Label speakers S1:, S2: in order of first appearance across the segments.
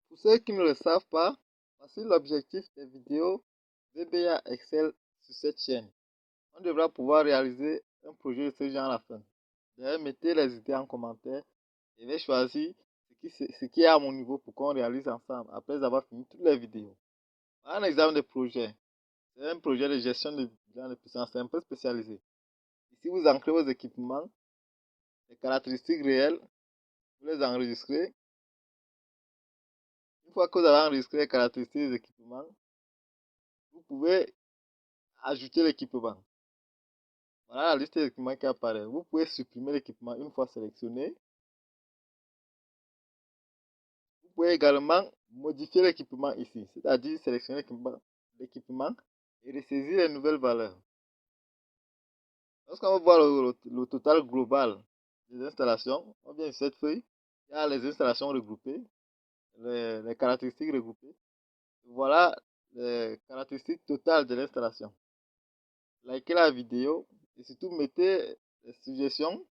S1: Pour ceux qui ne le savent pas, voici l'objectif des vidéos VBA Excel sur cette chaîne. On devra pouvoir réaliser un projet de ce genre à la fin. D'ailleurs, mettez les idées en commentaire et je vais choisir ce qui est à mon niveau pour qu'on réalise ensemble après avoir fini toutes les vidéos. Un exemple de projet. C'est un projet de gestion de bilan de puissance, c'est un peu spécialisé. Ici, vous ancrez vos équipements, les caractéristiques réelles, vous les enregistrez. Une fois que vous avez enregistré les caractéristiques des équipements, vous pouvez ajouter l'équipement. Voilà la liste des équipements qui apparaît. Vous pouvez supprimer l'équipement une fois sélectionné. Vous pouvez également modifier l'équipement ici, c'est-à-dire sélectionner l'équipement et ressaisir les nouvelles valeurs. Lorsqu'on va voir le total global des installations, on vient sur cette feuille, il y a les installations regroupées, les caractéristiques regroupées. Voilà les caractéristiques totales de l'installation. Likez la vidéo et surtout mettez les suggestions,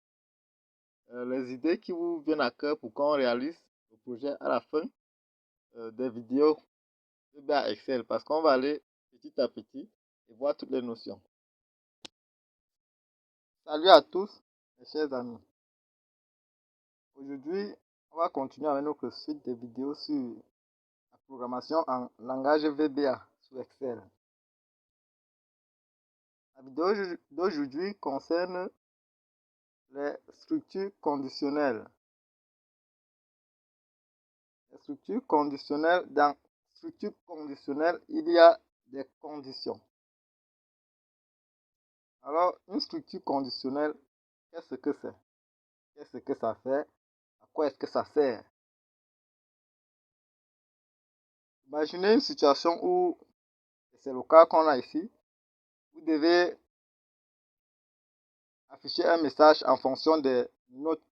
S1: les idées qui vous viennent à cœur pour qu'on réalise le projet à la fin des vidéos VBA Excel parce qu'on va aller petit à petit et voir toutes les notions. Salut à tous mes chers amis. Aujourd'hui, on va continuer avec notre suite de vidéos sur la programmation en langage VBA sur Excel. La vidéo d'aujourd'hui concerne les structures conditionnelles. Les structures conditionnelles, dans structure conditionnelle, il y a des conditions. Alors, une structure conditionnelle, qu'est-ce que c'est? Qu'est-ce que ça fait? À quoi est-ce que ça sert? Imaginez une situation où, c'est le cas qu'on a ici, vous devez afficher un message en fonction des notes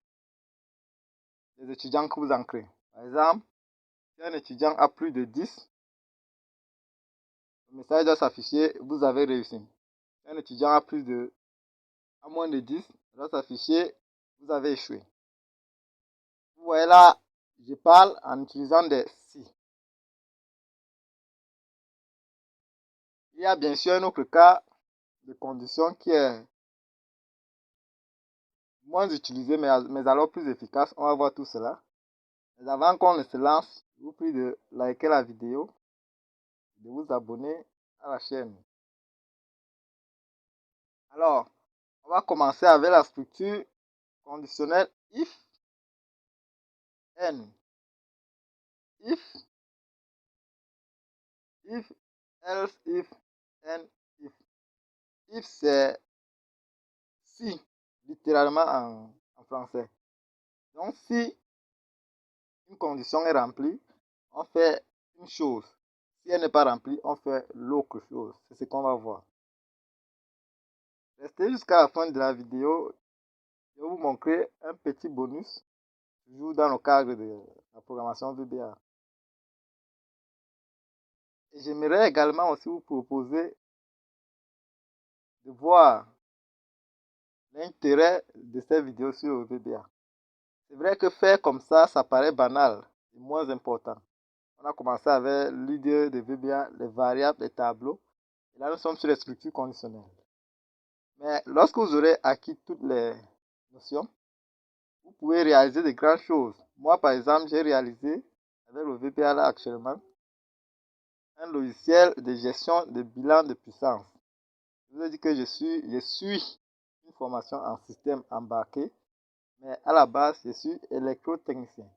S1: des étudiants que vous ancrez. Par exemple, si un étudiant a plus de 10, le message doit s'afficher, vous avez réussi. Si un étudiant a moins de 10, il doit s'afficher, vous avez échoué. Vous voyez là, je parle en utilisant des si. Il y a bien sûr un autre cas de condition qui est moins utilisé, mais alors plus efficace. On va voir tout cela. Mais avant qu'on ne se lance, je vous prie de liker la vidéo, de vous abonner à la chaîne. Alors, on va commencer avec la structure conditionnelle if, n. If, else, if, n, if. If, c'est si, littéralement en français. Donc, si une condition est remplie, on fait une chose. Si elle n'est pas remplie, on fait l'autre chose. C'est ce qu'on va voir. Restez jusqu'à la fin de la vidéo. Je vais vous montrer un petit bonus, toujours dans le cadre de la programmation VBA. Et j'aimerais également aussi vous proposer de voir l'intérêt de cette vidéo sur le VBA. C'est vrai que faire comme ça paraît banal et moins important. On a commencé avec l'idée de VBA, les variables, les tableaux. Et là, nous sommes sur les structures conditionnelles. Mais lorsque vous aurez acquis toutes les notions, vous pouvez réaliser de grandes choses. Moi, par exemple, j'ai réalisé, avec le VBA là actuellement, un logiciel de gestion de bilan de puissance. Je vous ai dit que je suis une formation en système embarqué, mais à la base, je suis électrotechnicien.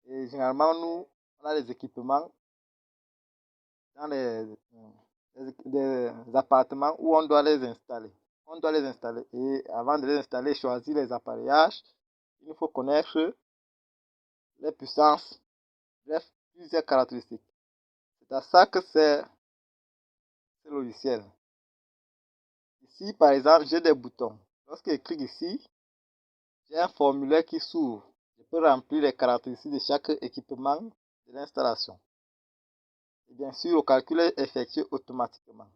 S1: Et généralement, nous, on a des équipements dans des appartements où on doit les installer. On doit les installer. Et avant de les installer, choisir les appareillages, il faut connaître les puissances, bref, plusieurs caractéristiques. C'est à ça que c'est ce logiciel. Ici, par exemple, j'ai des boutons. Lorsque je clique ici, j'ai un formulaire qui s'ouvre. Je peux remplir les caractéristiques de chaque équipement de l'installation. Et bien sûr, le calcul est effectué automatiquement.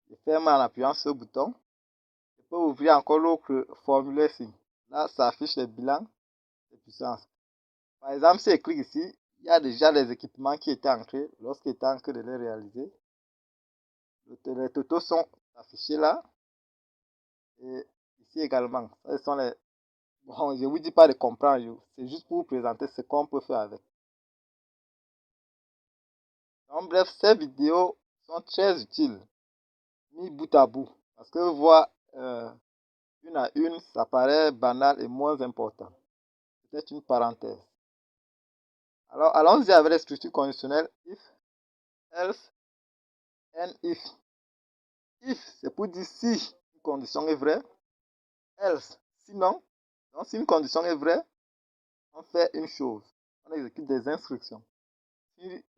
S1: Je ferme en appuyant sur ce bouton. Je peux ouvrir encore l'autre formulaire ici. Là, ça affiche les bilans de puissance. Par exemple, si je clique ici, il y a déjà les équipements qui étaient ancrés lorsqu'il était en train de les réaliser. Les totaux sont affichés là. Et ici également, ce sont les... Bon, je ne vous dis pas de comprendre, c'est juste pour vous présenter ce qu'on peut faire avec. Donc, bref, ces vidéos sont très utiles, mis bout à bout, parce que voir une à une, ça paraît banal et moins important. C'est une parenthèse. Alors, allons-y avec les structures conditionnelles if, else, and if. If, c'est pour dire si une condition est vraie, else, sinon. Donc, si une condition est vraie, on fait une chose, on exécute des instructions.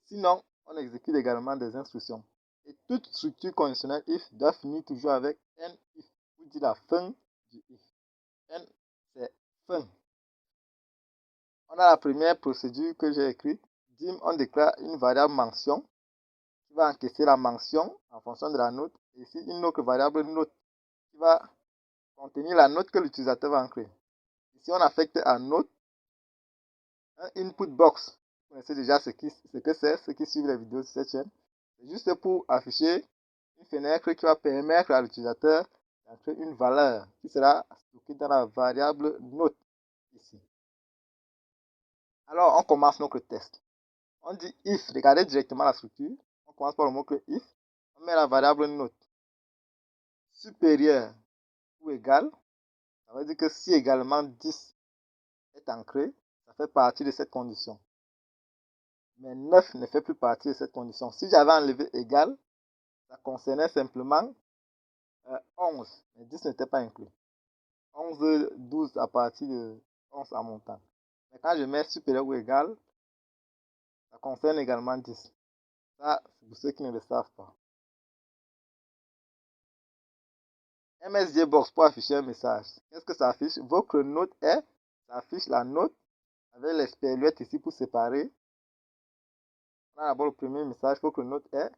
S1: Sinon, on exécute également des instructions. Et toute structure conditionnelle if doit finir toujours avec n if, pour dire la fin du if. N, c'est fin. On a la première procédure que j'ai écrite. Dim, on déclare une variable mention qui va encaisser la mention en fonction de la note. Et ici, une autre variable note qui va contenir la note que l'utilisateur va ancrer. Ici, on affecte à note un input box. Vous connaissez déjà ce que c'est, ceux qui suivent les vidéos sur cette chaîne. C'est juste pour afficher une fenêtre qui va permettre à l'utilisateur d'entrer une valeur qui sera stockée dans la variable note ici. Alors, on commence notre test. On dit if, regardez directement la structure. On commence par le mot que if. On met la variable note supérieure ou égale. Ça veut dire que si également 10 est ancré, ça fait partie de cette condition. Mais 9 ne fait plus partie de cette condition. Si j'avais enlevé égal, ça concernait simplement 11, mais 10 n'était pas inclus. 11, 12 à partir de 11 en montant. Mais quand je mets supérieur ou égal, ça concerne également 10. Ça, c'est pour ceux qui ne le savent pas. MSJBox pour afficher un message. Qu'est-ce que ça affiche? Votre note est, ça affiche la note avec l'espaluette ici pour séparer. On a d'abord le premier message, votre note est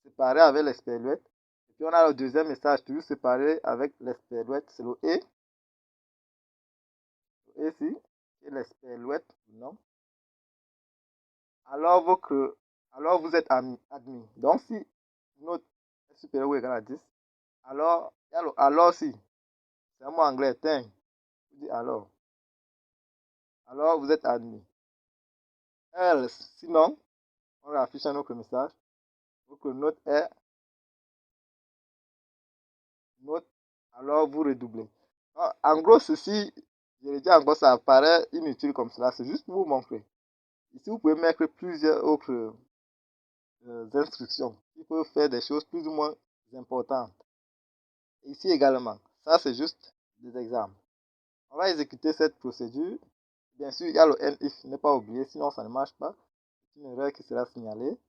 S1: séparé avec l'espaluette. Et puis on a le deuxième message, toujours séparé avec l'espaluette, c'est le E. Le E ici, et l'espaluette, non. Alors, vous êtes admis. Donc, si note est supérieure ou égale à 10, alors, alors si, c'est un mot anglais, thing, vous dites alors vous êtes admis. Else, sinon, on affiche un autre message. Votre note est note, alors vous redoublez. En gros, ceci, je le dis en gros, ça apparaît inutile comme cela, c'est juste pour vous montrer. Ici, vous pouvez mettre plusieurs autres instructions qui peuvent faire des choses plus ou moins importantes. Ici également, ça c'est juste des exemples. On va exécuter cette procédure. Bien sûr, il y a le NIF, ne pas oublier, sinon ça ne marche pas. C'est une erreur qui sera signalée.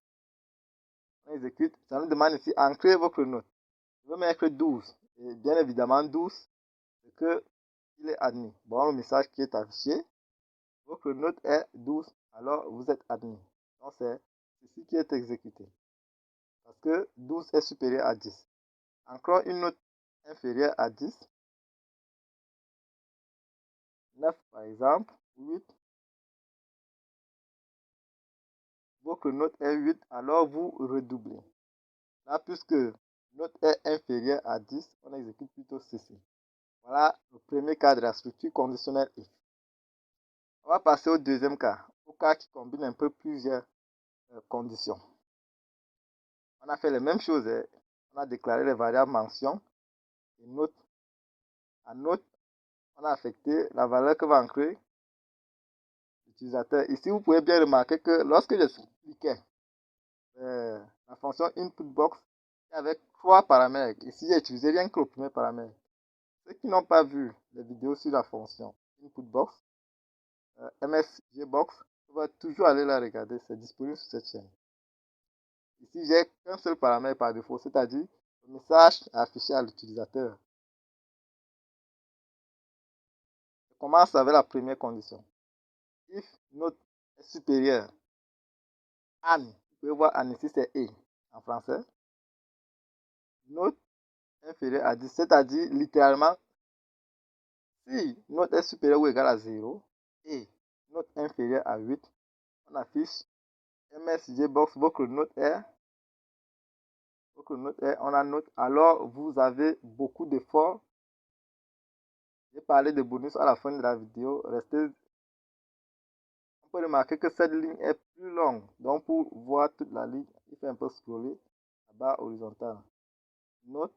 S1: On exécute, ça nous demande ici, ancrer votre note. Je vais mettre 12. Et bien évidemment, 12, c'est qu'il est admis. Bon, le message qui est affiché, votre note est 12, alors vous êtes admis. Donc c'est ceci qui est exécuté. Parce que 12 est supérieur à 10. Encore une note inférieure à 10. 9 par exemple, 8. Votre note est 8, alors vous redoublez. Là, puisque note est inférieure à 10, on exécute plutôt ceci. Voilà le premier cas de la structure conditionnelle if. On va passer au deuxième cas, au cas qui combine un peu plusieurs conditions. On a fait les mêmes choses. On a déclaré les variables mention et note. À note, on a affecté la valeur que va ancrer l'utilisateur. Ici, vous pouvez bien remarquer que lorsque j'expliquais la fonction inputBox, avec 3 paramètres. Ici, j'ai utilisé rien que le premier paramètre. Ceux qui n'ont pas vu les vidéos sur la fonction inputBox, MSJBox, on va toujours aller la regarder. C'est disponible sur cette chaîne. Ici, j'ai qu'un seul paramètre par défaut, c'est-à-dire le message affiché à l'utilisateur. Je commence avec la première condition. If note est supérieure à, vous pouvez voir Anne ici, c'est E en français. Note inférieure à 10, c'est-à-dire littéralement, si note est supérieure ou égale à 0 et note inférieure à 8, on affiche MSGBox, votre note est, on a note, alors vous avez beaucoup d'efforts. J'ai parlé de bonus à la fin de la vidéo. Restez. On peut remarquer que cette ligne est plus longue. Donc pour voir toute la ligne, il faut un peu scroller la barre horizontale. Note,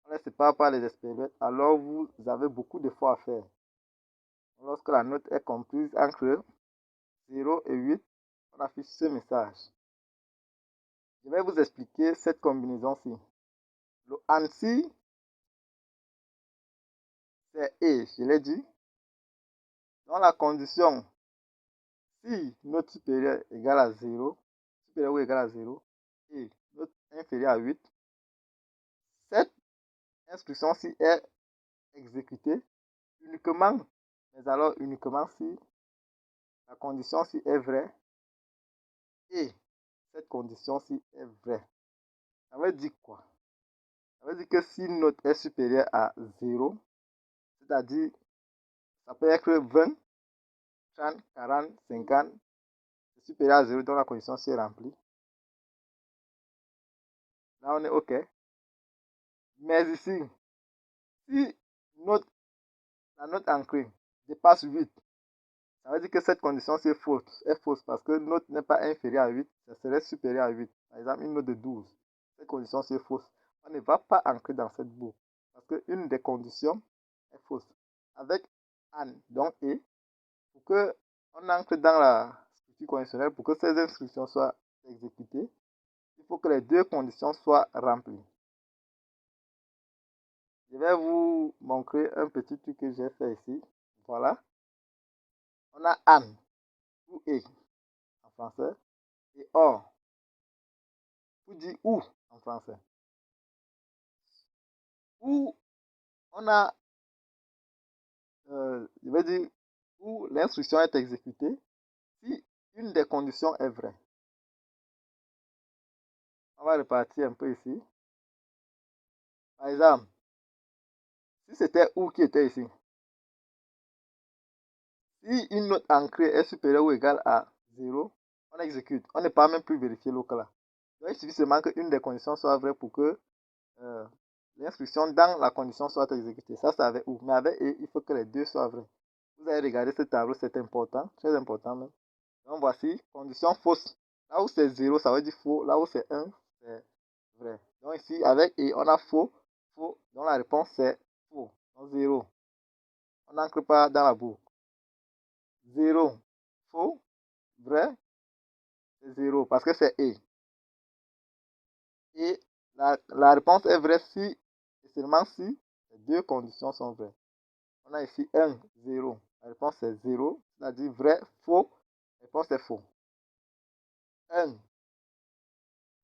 S1: on ne sépare pas les expériences, alors vous avez beaucoup d'efforts à faire. Lorsque la note est comprise entre 0 et 8, on affiche ce message. Je vais vous expliquer cette combinaison-ci. Le ANSI, c'est et, je l'ai dit. Dans la condition, si note supérieure égale à 0, supérieure ou égale à 0, et note inférieure à 8, cette instruction-ci est exécutée uniquement, mais alors uniquement si la condition-ci est vraie et cette condition-ci est vraie. Ça veut dire quoi? Ça veut dire que si note est supérieure à 0, c'est-à-dire ça peut être 20, 30, 40, 50, c'est supérieur à 0, donc la condition est remplie. Là, on est OK. Mais ici, si la note ancrée dépasse 8, ça veut dire que cette condition est fausse parce que note n'est pas inférieure à 8, ça serait supérieur à 8. Par exemple, une note de 12, cette condition est fausse. On ne va pas ancrer dans cette boucle parce qu'une des conditions est fausse. Avec AND, donc et, pour qu'on ancre dans la structure conditionnelle, pour que ces instructions soient exécutées, il faut que les deux conditions soient remplies. Je vais vous montrer un petit truc que j'ai fait ici. Voilà. On a AND ou et en français et OR ou dit ou en français. Ou on a, je vais dire, où l'instruction est exécutée si une des conditions est vraie. On va repartir un peu ici. Par exemple, si c'était ou qui était ici, si une note ancrée est supérieure ou égale à 0, on exécute. On n'est pas même plus vérifier le cas. Donc, il suffit seulement qu'une des conditions soit vraie pour que l'instruction dans la condition soit exécutée. Ça, c'est avec ou. Mais avec et, il faut que les deux soient vrais. Vous allez regarder ce tableau, c'est important, très important même. Donc, voici, condition fausse. Là où c'est 0, ça veut dire faux. Là où c'est 1, c'est vrai. Donc, ici, avec et, on a faux, faux. Donc, la réponse, c'est faux. Donc, 0. On n'ancre pas dans la boucle. 0, faux, vrai, c'est 0 parce que c'est et. Et la réponse est vraie si et seulement si les deux conditions sont vraies. On a ici 1, 0. La réponse est 0, c'est-à-dire vrai, faux. La réponse est faux. 1,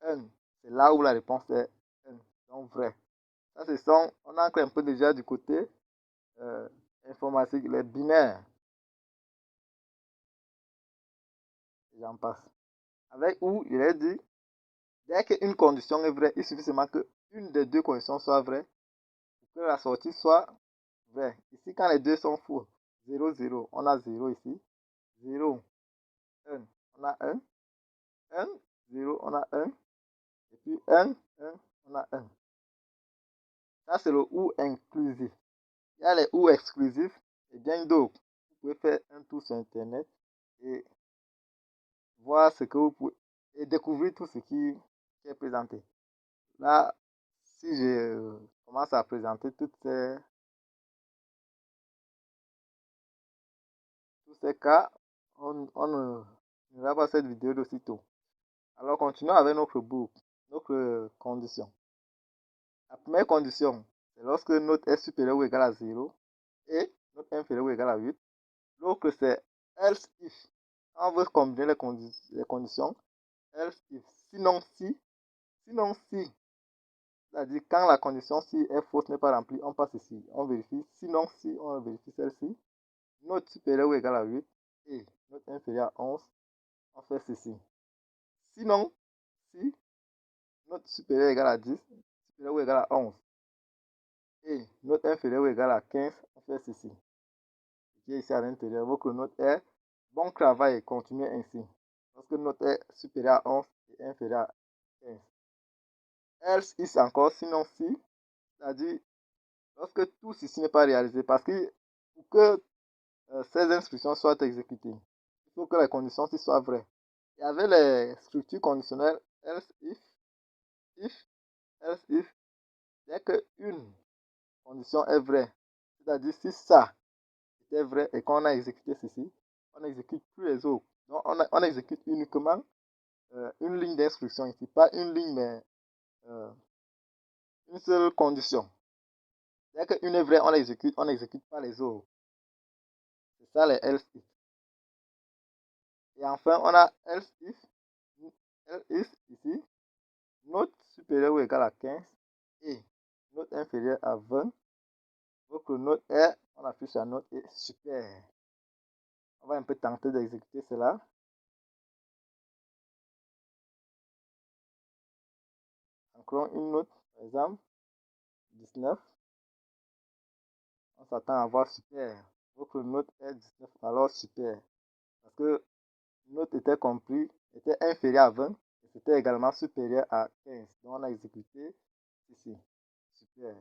S1: 1, c'est là où la réponse est 1, donc vrai. Ça, ce sont, on ancre un peu déjà du côté informatique, les binaires. Et j'en passe. Avec ou, il est dit, dès qu'une condition est vraie, il suffit seulement qu'une des deux conditions soit vraie pour que la sortie soit vraie. Ici, quand les deux sont faux, 0, 0, on a 0 ici. 0, 1, on a 1. 1, 0, on a 1. Et puis 1, 1, on a 1. Ça, c'est le ou inclusif. Il y a les ou exclusifs et bien d'autres. Vous pouvez faire un tour sur Internet et voir ce que vous pouvez et découvrir tout ce qui est présenté. Là, si je commence à présenter tous ces cas, on ne va pas cette vidéo d'aussitôt. Alors, continuons avec notre boucle, notre condition. La première condition, c'est lorsque note est supérieure ou égale à 0 et note inférieure ou égale à 8. L'autre, c'est else if. On veut combiner les conditions. Else if. Sinon si. C'est-à-dire quand la condition si est fausse n'est pas remplie, on passe ici. On vérifie. Sinon si, on vérifie celle-ci. Note supérieure ou égale à 8 et note inférieure à 11. On fait ceci. Sinon si, note supérieure ou égale à 10, supérieure ou égale à 11. Et note inférieure ou égale à 15, on fait ceci. Qui est ici à l'intérieur, votre note est bon travail, continuez ainsi. lorsque note est supérieure à 11 et inférieure à 15. Else is encore, sinon si, c'est-à-dire lorsque tout ceci n'est pas réalisé, parce que pour que ces instructions soient exécutées, il faut que les conditions soient vraies. Et avec les structures conditionnelles else if, else if, dès qu'une condition est vraie, c'est-à-dire si ça était vrai et qu'on a exécuté ceci, on n'exécute plus les autres. Donc on exécute uniquement une ligne d'instruction ici, pas une ligne, mais une seule condition. Dès qu'une est vraie, on n'exécute pas les autres. C'est ça les else if. Et enfin, on a else if ici, note supérieure ou égale à 15 et note inférieure à 20. Donc le note est, on affiche la note est super. On va un peu tenter d'exécuter cela. Encore une note, par exemple, 19. On s'attend à voir super. Donc le note est 19, alors super. Parce que note était inférieur à 20 et c'était également supérieur à 15. Donc on a exécuté ici. Super.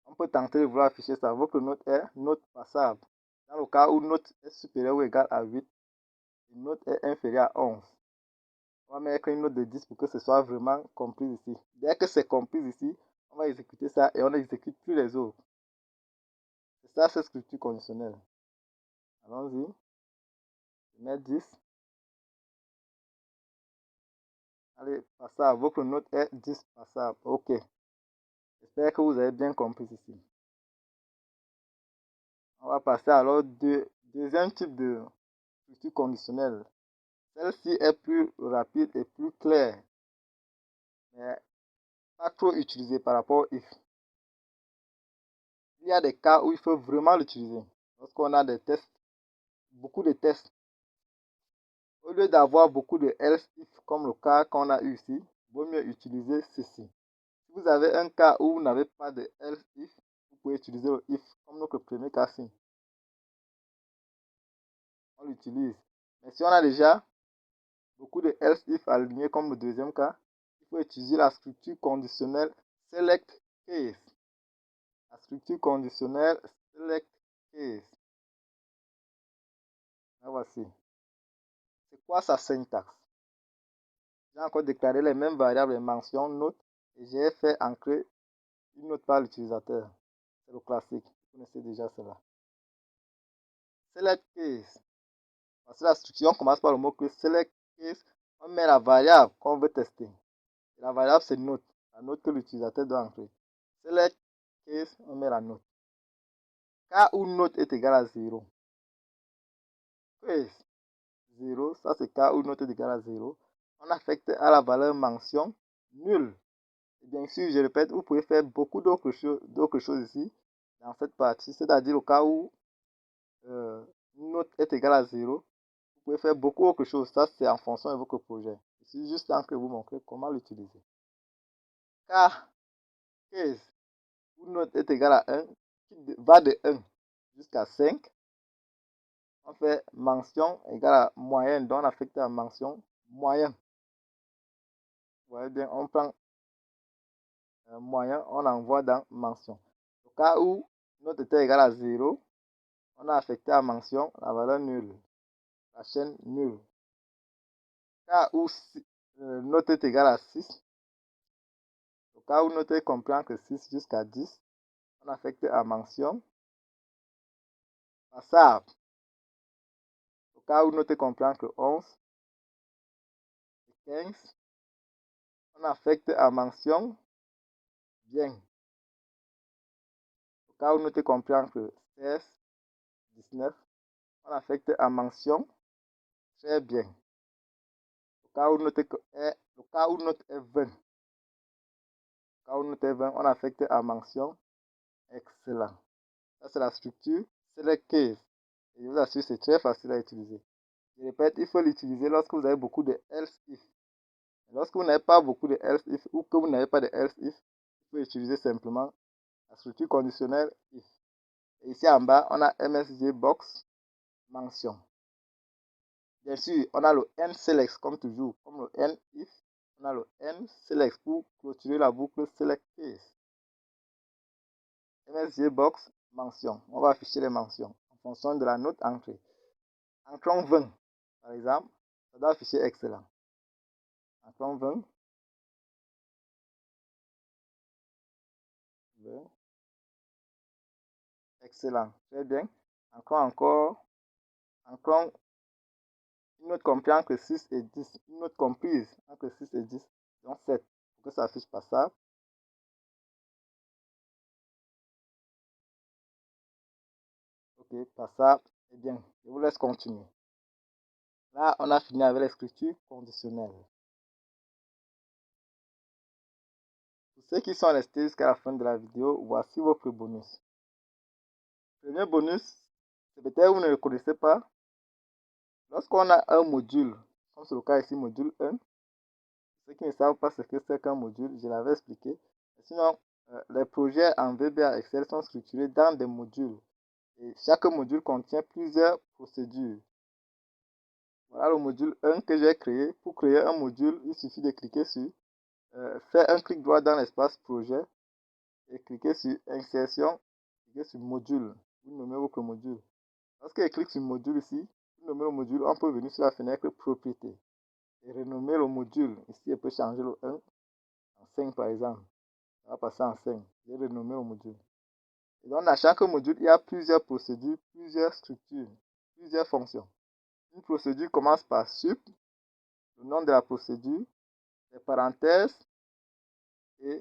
S1: On peut tenter de vouloir afficher ça. Votre note est note passable. Dans le cas où note est supérieure ou égale à 8, et note est inférieure à 11. On va mettre une note de 10 pour que ce soit vraiment compris ici. Dès que c'est compris ici, on va exécuter ça et on n'exécute plus les autres. C'est ça, cette structure conditionnelle. Allons-y. Je mets 10. Allez, passable. Votre note est 10 passable. OK. J'espère que vous avez bien compris ici. On va passer alors au deuxième type de structure conditionnelle. Celle-ci est plus rapide et plus claire, mais pas trop utilisée par rapport au if. Il y a des cas où il faut vraiment l'utiliser. Lorsqu'on a des tests, beaucoup de tests, au lieu d'avoir beaucoup de else if comme le cas qu'on a eu ici, il vaut mieux utiliser ceci. Si vous avez un cas où vous n'avez pas de else if, vous pouvez utiliser le if comme notre premier cas-ci. On l'utilise. Mais si on a déjà beaucoup de else if alignés comme le deuxième cas, il faut utiliser la structure conditionnelle select case. La structure conditionnelle select case. La voici. C'est quoi sa syntaxe? J'ai encore déclaré les mêmes variables mention note et j'ai fait ancrer une note par l'utilisateur. C'est le classique. Vous connaissez déjà cela. Select case. Parce que la structure commence par le mot que select case. On met la variable qu'on veut tester. Et la variable c'est note. La note que l'utilisateur doit ancrer. Select case, on met la note. Cas où note est égale à 0. Case 0, ça c'est cas où note est égale à 0. On affecte à la valeur mention nul. Et bien sûr, je répète, vous pouvez faire beaucoup d'autres choses ici dans cette partie. C'est-à-dire au cas où note est égale à 0, vous pouvez faire beaucoup d'autres choses. Ça, c'est en fonction de votre projet. Ici, juste en que vous montrer comment l'utiliser. Car case où note est égale à 1, qui va de 1 jusqu'à 5, on fait mention égale à moyenne, donc on affecte la mention moyen. Vous voyez bien, on prend moyen, on envoie dans mention. Au cas où note était égale à 0, on a affecté à mention la valeur nulle, la chaîne nulle. Cas où note est égale à 6, au cas où note comprend que 6 jusqu'à 10, on affecte à mention passable. Au cas où note comprend que 11 et 15, on affecte à mention bien. Au cas où note comprend que 16, 19, on affecte à mention très bien. Au cas où note est 20, quand on note 20, on affecte à mention excellent. Ça, c'est la structure select case. Et je vous assure, c'est très facile à utiliser. Je répète, il faut l'utiliser lorsque vous avez beaucoup de else if. Lorsque vous n'avez pas beaucoup de else if ou que vous n'avez pas de else if, il faut utiliser simplement la structure conditionnelle if. Et ici en bas, on a MSG box mention. Bien sûr, on a le nSelect comme toujours, comme le nIf, on a le nSelect pour clôturer la boucle select case. MSGbox, mention. On va afficher les mentions en fonction de la note entrée. Entrant 20, par exemple, ça doit afficher excellent. Entrant 20. Excellent, très bien. Encore. Une note comprise entre 6 et 10. Une note comprise entre 6 et 10. Donc 7. Pour que ça affiche pas ça. Ok, pas ça. Eh bien, je vous laisse continuer. Là, on a fini avec l'écriture conditionnelle. Pour ceux qui sont restés jusqu'à la fin de la vidéo, voici votre bonus. Le premier bonus, c'est peut-être vous ne le connaissez pas. Lorsqu'on a un module, comme c'est le cas ici, module 1, ceux qui ne savent pas ce que c'est qu'un module, je l'avais expliqué. Sinon, les projets en VBA Excel sont structurés dans des modules. Et chaque module contient plusieurs procédures. Voilà le module 1 que j'ai créé. Pour créer un module, il suffit de cliquer sur, faire un clic droit dans l'espace projet et cliquer sur insertion, cliquer sur module. Vous nommez votre module. Lorsque clique sur module ici, vous nommez le module, on peut venir sur la fenêtre propriété et renommer le module. Ici, on peut changer le 1 en 5 par exemple. Ça va passer en 5. J'ai renommé le module. Et donc, dans chaque module, il y a plusieurs procédures, plusieurs structures, plusieurs fonctions. Une procédure commence par sup, le nom de la procédure, les parenthèses et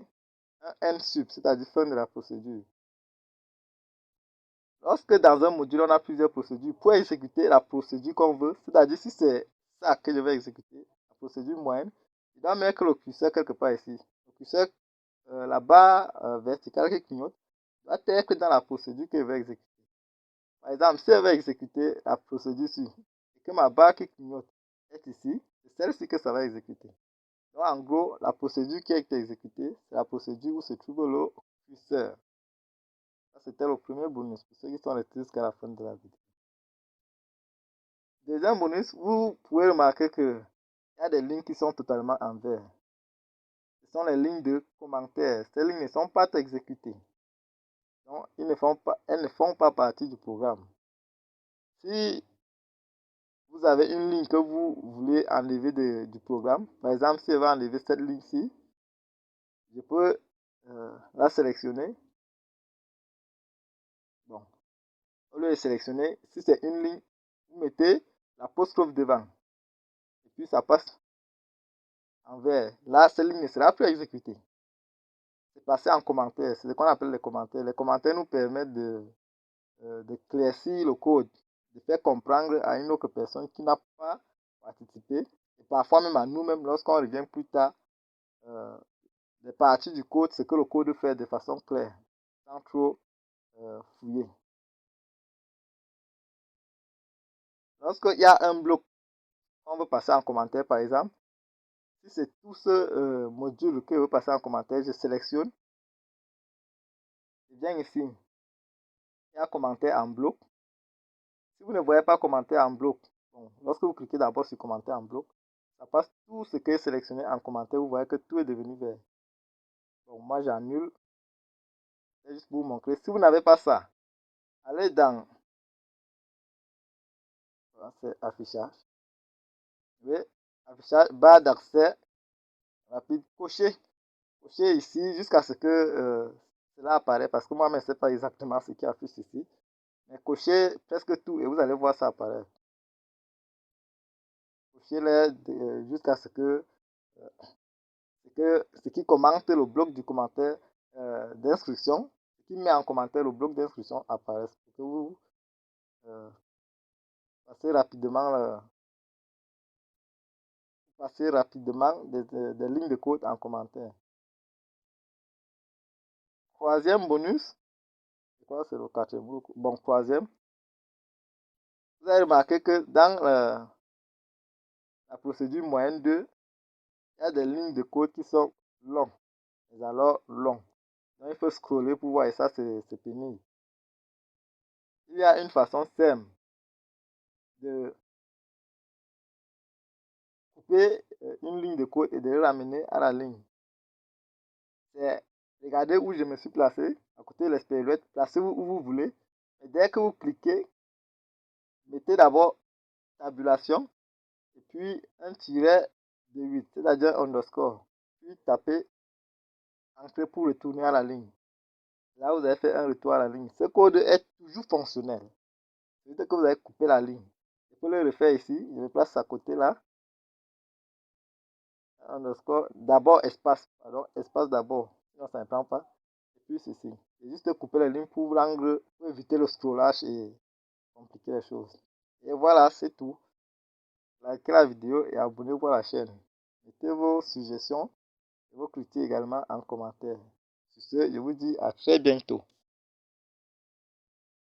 S1: un nsup, c'est-à-dire fin de la procédure. Lorsque dans un module, on a plusieurs procédures, pour exécuter la procédure qu'on veut, c'est-à-dire si c'est ça que je vais exécuter, la procédure moyenne, je dois mettre le curseur quelque part ici. Le curseur, la barre verticale qui clignote, doit être dans la procédure que je vais exécuter. Par exemple, si je vais exécuter la procédure ici, et que ma barre qui clignote est ici, c'est celle-ci que ça va exécuter. Donc, en gros, la procédure qui a été exécutée, c'est la procédure où se trouve le curseur. Ça, c'était le premier bonus pour ceux qui sont restés jusqu'à la fin de la vidéo. Deuxième bonus, vous pouvez remarquer qu'il y a des lignes qui sont totalement en vert. Ce sont les lignes de commentaires. Ces lignes ne sont pas exécutées. Donc, elles ne font pas partie du programme. Si vous avez une ligne que vous voulez enlever du programme, par exemple, si je vais enlever cette ligne-ci, je peux la sélectionner. Bon, au lieu de sélectionner, si c'est une ligne, vous mettez l'apostrophe devant. Et puis ça passe en vert. Là, cette ligne ne sera plus exécutée. C'est passé en commentaire. C'est ce qu'on appelle les commentaires. Les commentaires nous permettent d'éclaircir le code, de faire comprendre à une autre personne qui n'a pas participé, et parfois même à nous-mêmes, lorsqu'on revient plus tard, des parties du code, ce que le code fait de façon claire, sans trop fouiller. Lorsqu'il y a un bloc, on veut passer en commentaire par exemple, si c'est tout ce module que je veux passer en commentaire, je sélectionne, je viens ici, il y a commentaire en bloc. Si vous ne voyez pas commentaire en bloc, bon, lorsque vous cliquez d'abord sur commentaire en bloc, ça passe tout ce qui est sélectionné en commentaire, vous voyez que tout est devenu vert. Donc moi j'annule, c'est juste pour vous montrer. Si vous n'avez pas ça, allez dans affichage, oui, affichage, barre d'accès rapide, cochez ici jusqu'à ce que cela apparaît, parce que moi je ne sais pas exactement ce qui affiche ici, mais cochez presque tout et vous allez voir ça apparaître. Cochez-les jusqu'à ce ce qui commente le bloc du commentaire d'instruction, ce qui met en commentaire le bloc d'instruction apparaisse, pour que vous passez rapidement des lignes de code en commentaire. Troisième bonus, je crois que c'est le quatrième. Bon, troisième, vous avez remarqué que dans la procédure moyenne 2, il y a des lignes de code qui sont longues, mais alors longues. Donc il faut scroller pour voir, et ça c'est pénible. Il y a une façon simple de couper une ligne de code et de le ramener à la ligne. Regardez où je me suis placé, à côté de l'expérience, placez-vous où vous voulez. Et dès que vous cliquez, mettez d'abord tabulation et puis un tiret de 8, c'est-à-dire underscore. Puis tapez entrée pour retourner à la ligne. Là, vous avez fait un retour à la ligne. Ce code est toujours fonctionnel. C'est-à-dire que vous avez coupé la ligne. Je peux le refaire ici. Je me place à côté là. Underscore. D'abord espace. Pardon, espace d'abord. Sinon, ça ne prend pas. Et puis ceci. J'ai juste couper la ligne pour éviter le scrollage et compliquer les choses. Et voilà, c'est tout. Likez la vidéo et abonnez-vous à la chaîne. Mettez vos suggestions et vos critiques également en commentaire. Sur ce, je vous dis à très bientôt.